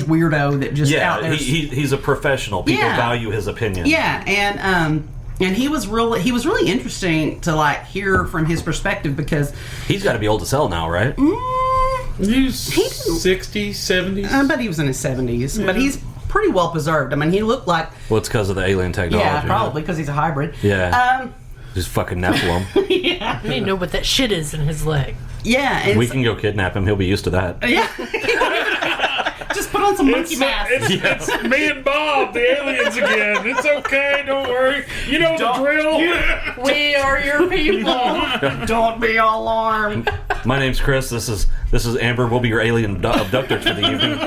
strange weirdo that just out there. He's a professional. People value his opinion. Yeah, and he was really interesting to like hear from his perspective because he's got to be old as hell now, right? He's 60s, 70s. I bet he was in his 70s, but he's pretty well preserved. I mean, he looked like... Well, it's because of the alien technology. Yeah, probably because he's a hybrid. Yeah. Just fucking Nephilim. Yeah. I need to know what that shit is in his leg. Yeah. And we can go kidnap him. He'll be used to that. Yeah. Just put on some monkey mask. It's me and Bob, the aliens again. It's okay, don't worry. You know the drill. We are your people. Don't be alarmed. My name's Chris. This is Amber. We'll be your alien abductors for the evening.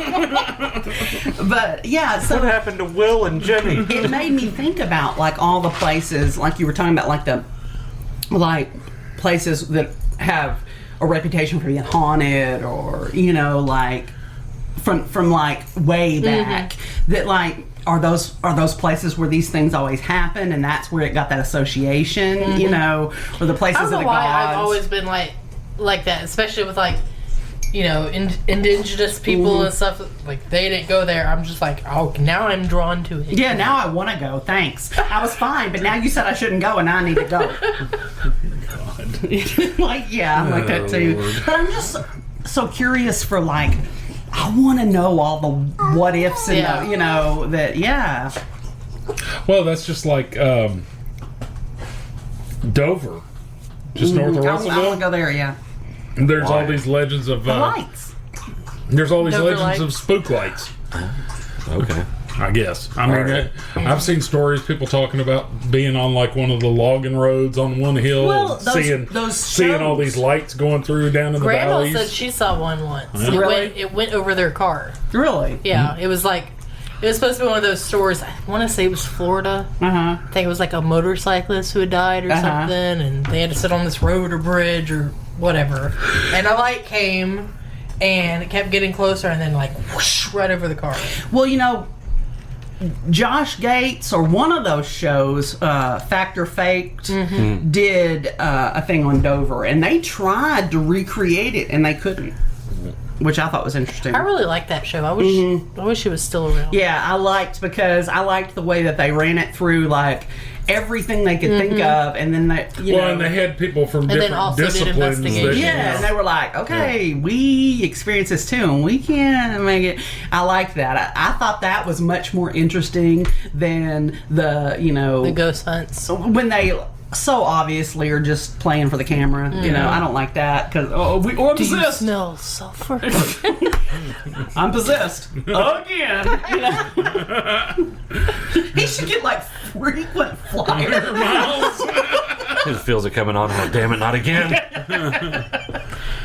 But yeah, so what happened to Will and Jenny? It made me think about like all the places, like you were talking about, like places that have a reputation for being haunted, or like from like way back. That like are those places where these things always happen, and that's where it got that association, or the places of the gods. I've always been like that, especially with like, indigenous people and stuff. Like they didn't go there. I'm just like, oh, now I'm drawn to it. Yeah, now I want to go. Thanks. I was fine, but now you said I shouldn't go, and now I need to go. Like, yeah, I'm like that too. Lord. But I'm just so curious for like, I want to know all the what ifs and that. Well, that's just like Dover, just north of Russellville. I want to go there. Yeah. There's all these legends of the lights. There's all these Dover legends lights. of spook lights. Okay. I guess. I mean, I've seen stories, people talking about being on like one of the logging roads on one hill, Well, and seeing all these lights going through down in the Grandma valleys. said she saw one once. Really? It went over their car. Really? Yeah, it was like, it was supposed to be one of those stores. I want to say it was Florida. I think it was like a motorcyclist who had died or something, and they had to sit on this road or bridge or whatever. And a light came, and it kept getting closer, and then like whoosh, right over the car. Well, Josh Gates or one of those shows, Fact or Faked, did a thing on Dover, and they tried to recreate it, and they couldn't, which I thought was interesting. I really liked that show. I wish it was still around. Yeah, I liked the way that they ran it through, like everything they could think of, and then they, and they had people from different disciplines. And they were like, okay, we experience this too, and we can make it. I like that. I thought that was much more interesting than the ghost hunts when they so obviously are just playing for the camera. I don't like that because I'm Do you possessed. smell sulfur? I'm possessed again. He should get like frequent flyer miles. He just feels it coming on. Like, damn it, not again.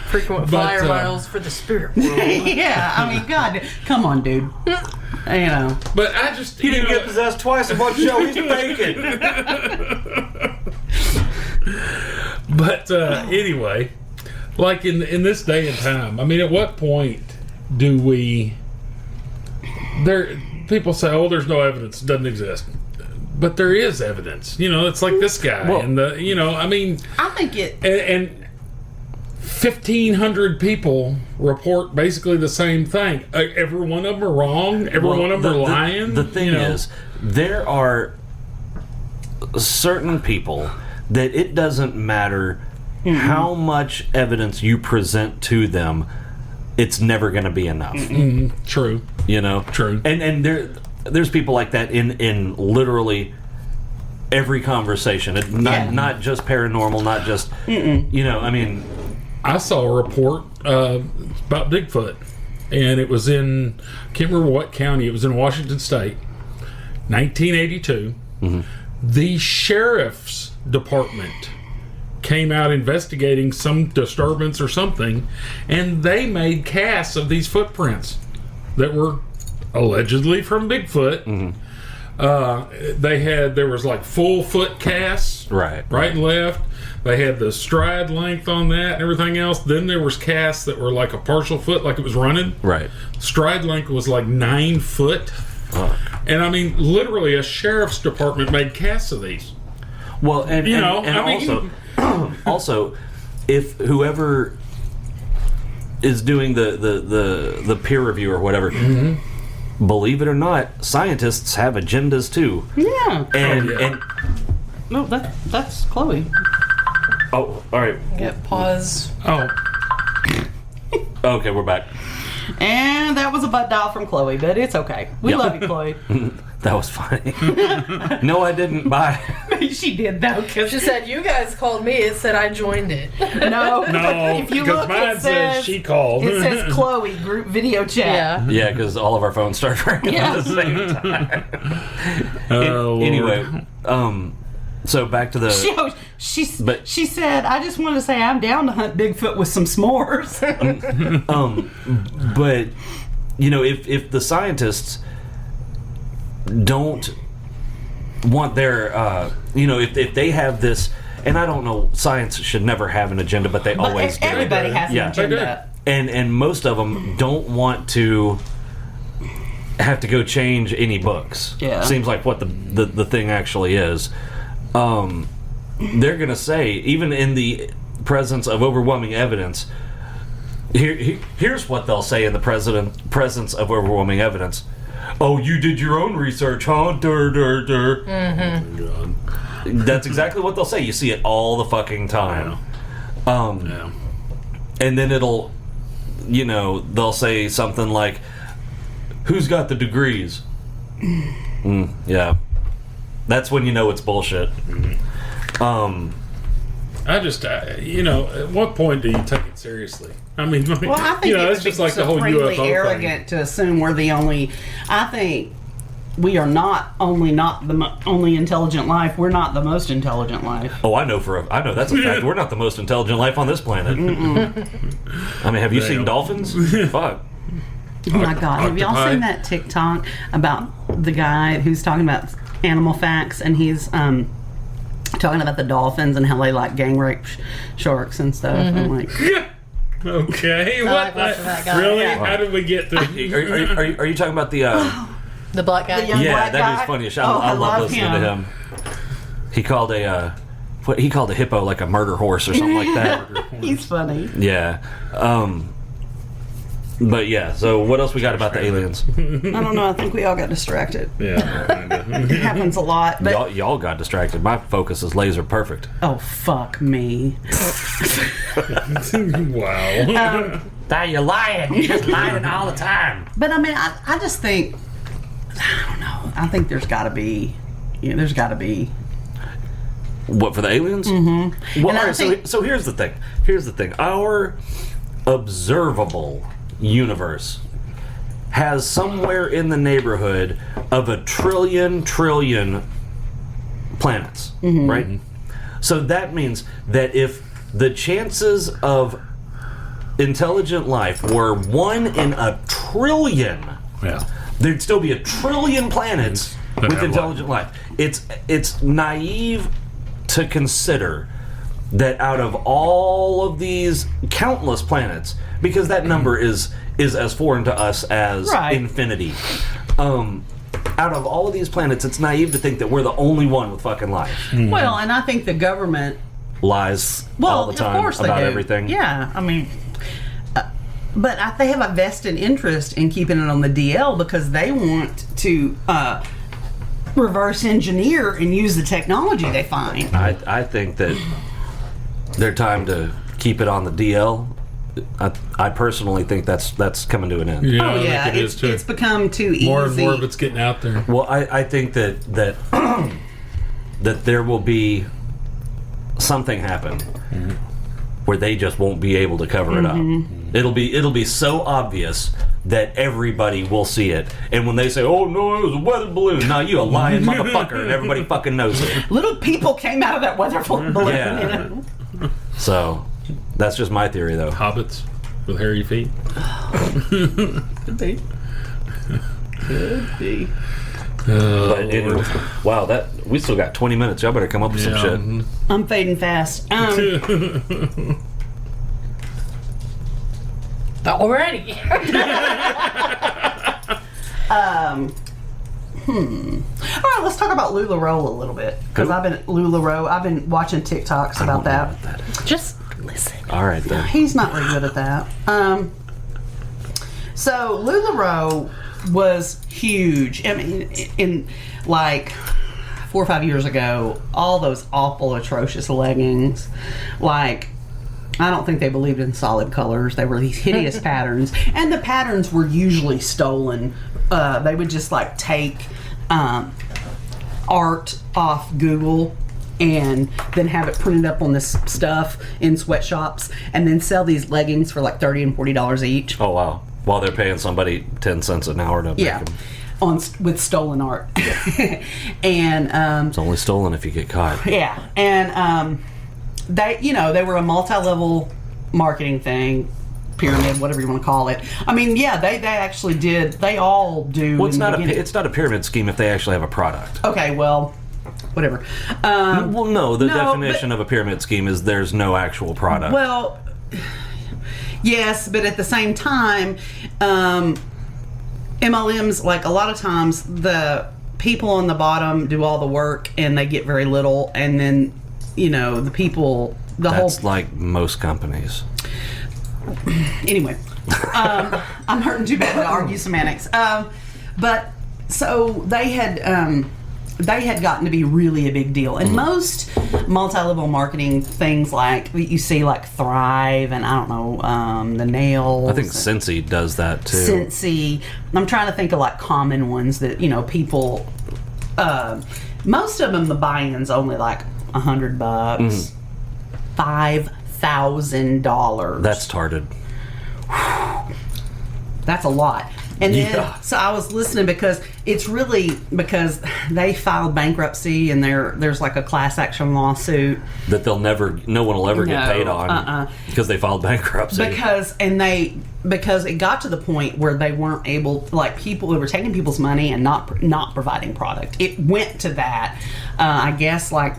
Frequent flyer miles for the spirit world. Yeah, I mean, God, come on, dude. But I just He didn't get possessed twice in one show. He's faking. But anyway, like in this day and time, I mean, at what point do we? People say, "Oh, there's no evidence; it doesn't exist." But there is evidence. It's like this guy, and I mean, I think it and 1,500 people report basically the same thing. Every one of them are wrong. Every one of them are lying. The thing is, there are certain people that it doesn't matter how much evidence you present to them, it's never going to be enough. True. True. And there's people like that in literally every conversation. Not just paranormal, not just I mean, I saw a report about Bigfoot, and it was I can't remember what county. It was in Washington State, 1982. The sheriff's department came out investigating some disturbance or something, and they made casts of these footprints that were allegedly from Bigfoot. There was like full foot casts, right and left. They had the stride length on that and everything else. Then there was casts that were like a partial foot, like it was running. Right. Stride length was like 9 foot. And I mean, literally, a sheriff's department made casts of these. Well, also, if whoever is doing the peer review or whatever, believe it or not, scientists have agendas too. Yeah. And No, that's Chloe. oh, all right. Get pause. Oh, Okay, we're back. And that was a butt dial from Chloe, but it's okay. We Yep. love you, Chloe. That was funny. No, I didn't. Bye. She did though, because She said, you guys called me. It said I joined it. no, no, If you because look, mine it says says she called. It says Chloe group video chat. Yeah. Yeah, because all of our phones started ringing Yeah. at the same time. Oh, Lord. Anyway, so back to the. She said, I just wanted to say I'm down to hunt Bigfoot with some s'mores. But you know, if the scientists don't want their, you know, if they have this, and I don't know, science should never have an agenda, but they always do. Everybody has Yeah. an agenda. And most of them don't want to have to go change any books. Yeah. Seems like what the thing actually is. They're going to say, even in the presence of overwhelming evidence, here's what they'll say in the presence of overwhelming evidence. Oh, you did your own research, huh? Dur, dur, dur. Mm-hmm. That's exactly what they'll say. You see it all the fucking time. Yeah. And then it'll, you know, they'll say something like, who's got the degrees? Yeah. That's when you know it's bullshit. I just, you know, at what point do you take it seriously? I mean, Well, I think you know, it's it's just like the whole supremely UFO arrogant to assume we're the only. I think we are not the only intelligent life. We're not the most intelligent life. Oh, I know that's a fact. We're not the most intelligent life on this planet. I mean, have you seen dolphins? Fuck. Oh my God! Have y'all Octopi. seen that TikTok about the guy who's talking about animal facts and he's talking about the dolphins and how they like gang rape sharks and stuff? I'm like, thing. Okay, I what? like watching that guy. Really? Yeah. How did we get to? Are you talking about the? The black guy. The young- Yeah, black that guy? is funny. as shit. Oh, I I love love listening to him. him. He called a hippo like a murder horse or something like that. he's funny. Yeah. But yeah. So what else we got about the aliens? I don't know. I think we all got distracted. Yeah, kinda. It happens a lot. But Y'all got distracted. My focus is laser perfect. oh fuck me. Wow. You're lying. You're just lying all the time. But I mean, I just think I don't know. I think there's got to be. There's got to be. What, for the aliens? Mm-hmm. Well, And I all right, think- so here's the thing. Here's the thing. Our observable universe has somewhere in the neighborhood of 1 trillion planets, right? So that means that if the chances of intelligent life were 1 in 1 trillion, Yeah. there'd still be 1 trillion planets That with have intelligent life. It's naive to consider that out of all of these countless planets, because that number is as foreign to us as Right. infinity. Out of all of these planets, it's naive to think that we're the only one with fucking life. Well, and I think the government. Lies Well, all the time of course they about do. everything. Yeah, I mean, but they have a vested interest in keeping it on the DL because they want to reverse engineer and use the technology they find. I think that their time to keep it on the DL. I personally think that's coming to an end. Yeah, Oh I yeah, think it is too. it's become too easy. More and more of it's getting out there. Well, I think that that there will be something happen where they just won't be able to cover it up. It'll be so obvious that everybody will see it. And when they say, "Oh no, it was a weather balloon," no, you a lying motherfucker, and everybody fucking knows it. Little people came out of that weather balloon. Yeah. You know? So that's just my theory, though. Hobbits with hairy feet. Could be. Could be. But anyway, wow, that we still got 20 minutes. Y'all better come up with some shit. I'm fading fast. Already. All right, let's talk about LuLaRoe a little bit because Who? I've been watching TikToks about that. Just listen. All right then. He's not very good at that. So LuLaRoe was huge. I mean, in like 4 or 5 years ago, all those awful, atrocious leggings, like, I don't think they believed in solid colors. They were these hideous patterns, and the patterns were usually stolen. They would just like take art off Google and then have it printed up on this stuff in sweatshops, and then sell these leggings for like $30 and $40 each. Oh wow! While they're paying somebody 10 cents an hour to make them. With stolen art. And It's only stolen if you get caught. yeah, and they were a multi-level marketing thing, pyramid, whatever you want to call it. I mean, yeah, they actually did. They all do. Well, it's not a pyramid scheme if they actually have a product. Okay, well, whatever. Well, no, the definition of a pyramid scheme is there's no actual product. Well, yes, but at the same time, MLMs, like a lot of times, the people on the bottom do all the work and they get very little, and then the people, That's like most companies. Anyway, I'm hurting too bad to argue semantics. But so they had gotten to be really a big deal, and most multi-level marketing things like you see, like Thrive, and I don't know, the nails. I think CnC does that too. CnC. I'm trying to think of like common ones that people. Most of them, the buy-in's only like $100, $5,000. That's tarded. That's a lot. And then, so I was listening because they filed bankruptcy, and there's like a class action lawsuit that no one will ever get paid on because they filed bankruptcy. Because it got to the point where they weren't able, like, people who were taking people's money and not providing product. It went to that. I guess like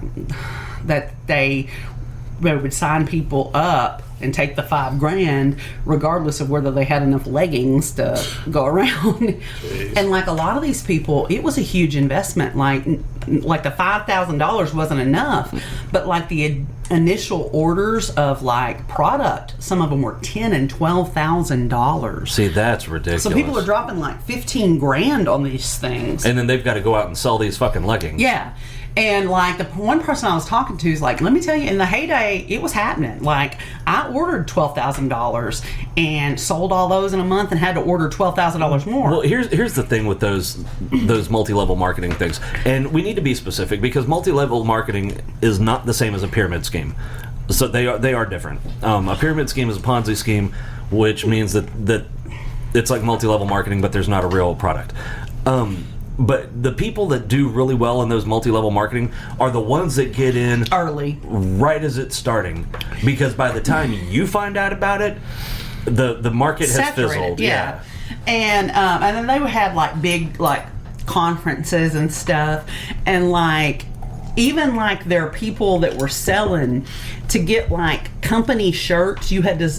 that they would sign people up and take the $5,000 regardless of whether they had enough leggings to go around. And like a lot of these people, it was a huge investment. Like the $5,000 wasn't enough, but like the initial orders of like product, some of them were $10,000 and $12,000. See, that's ridiculous. So people are dropping like $15,000 on these things, and then they've got to go out and sell these fucking leggings. Yeah. And like the one person I was talking to is like, let me tell you, in the heyday, it was happening. Like, I ordered $12,000 and sold all those in a month, and had to order $12,000 more. Well, here's the thing with those multi-level marketing things, and we need to be specific because multi-level marketing is not the same as a pyramid scheme. So they are different. A pyramid scheme is a Ponzi scheme, which means that it's like multi-level marketing, but there's not a real product. But the people that do really well in those multi-level marketing are the ones that get in early, right as it's starting, because by the time you find out about it, the market has fizzled. Yeah. And then they would have like big like conferences and stuff, and like even like there are people that were selling to get like company shirts. You had to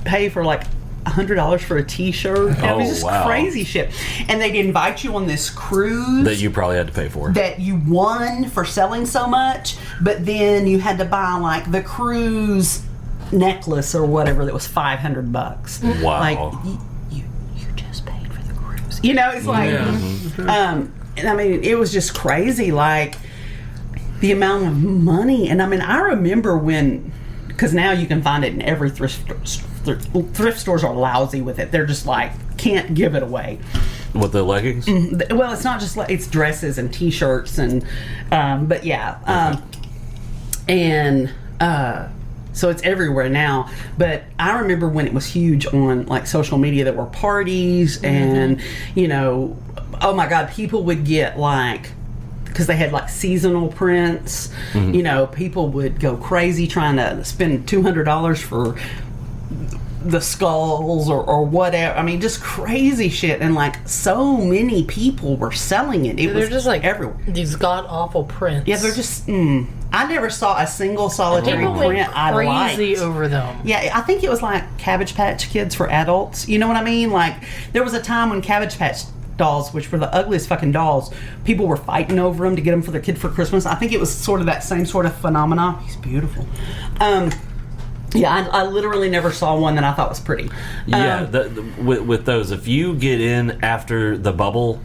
pay for like $100 for a t-shirt. It was just crazy shit. And they'd invite you on this cruise that you probably had to pay for, that you won for selling so much, but then you had to buy like the cruise necklace or whatever that was $500. Wow. Like you just paid for the cruise. It's like and I mean, it was just crazy, like the amount of money. And I mean, I remember when, because now you can find it in every thrift stores are lousy with it. They're just like, can't give it away. With the leggings? Well, it's not just it's dresses and t-shirts and but yeah. So it's everywhere now. But I remember when it was huge on like social media, that were parties and oh my God, people would get like, because they had like seasonal prints, people would go crazy trying to spend $200 for the skulls or whatever. I mean, just crazy shit. And like so many people were selling it. They're just like everywhere. These god awful prints. Yeah, they're just. I never saw a single solitary print I liked. Crazy over them. Yeah, I think it was like Cabbage Patch Kids for adults. You know what I mean? Like there was a time when Cabbage Patch dolls, which were the ugliest fucking dolls, people were fighting over them to get them for their kid for Christmas. I think it was sort of that same sort of phenomena. He's beautiful. Yeah, I literally never saw one that I thought was pretty. Yeah, with those, if you get in after the bubble